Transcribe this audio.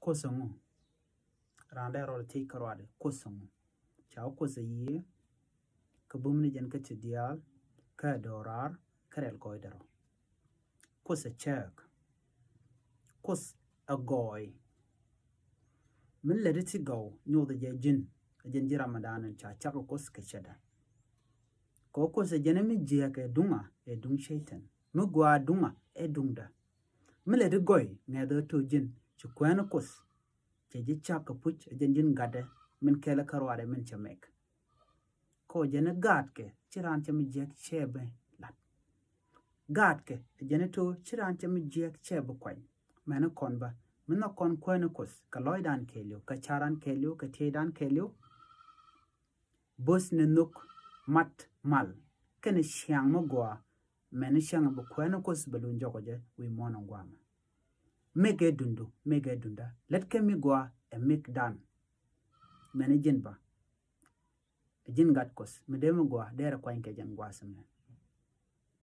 Kosangu. Randa rol ti karwade kosangu. Chao kosa ye. Kabumni jan ka chidial. Ka dorar. Karel goidaro. Kosa chak. Kos agoy. Min lediti go nyo the jin. Ajen ji Ramadan and cha chako kos kachada. Ko kosa janemi jia ke dunga e dung shaitan. Mugwa dunga e dungda. Mile de goy ngado to jin chukwana kos cheji chaka puch ajen gade min kela karwade min chamek ko jene gad ke chiran chami jek chebe lat gad ke jene to chiran chami jek chebe kwany mena konba mina kon kwana kos ka loidan kelio ka charan kelio ka tedan kelio bos ne nuk mat mal kene shiang magwa mena shiang bu kwana kos balun jokoje wi mona ngwama mege dundu mege dunda let ke mi gwa e mik dan mena jinba jin gat kos medem gwa dera kwanke jan gwa samne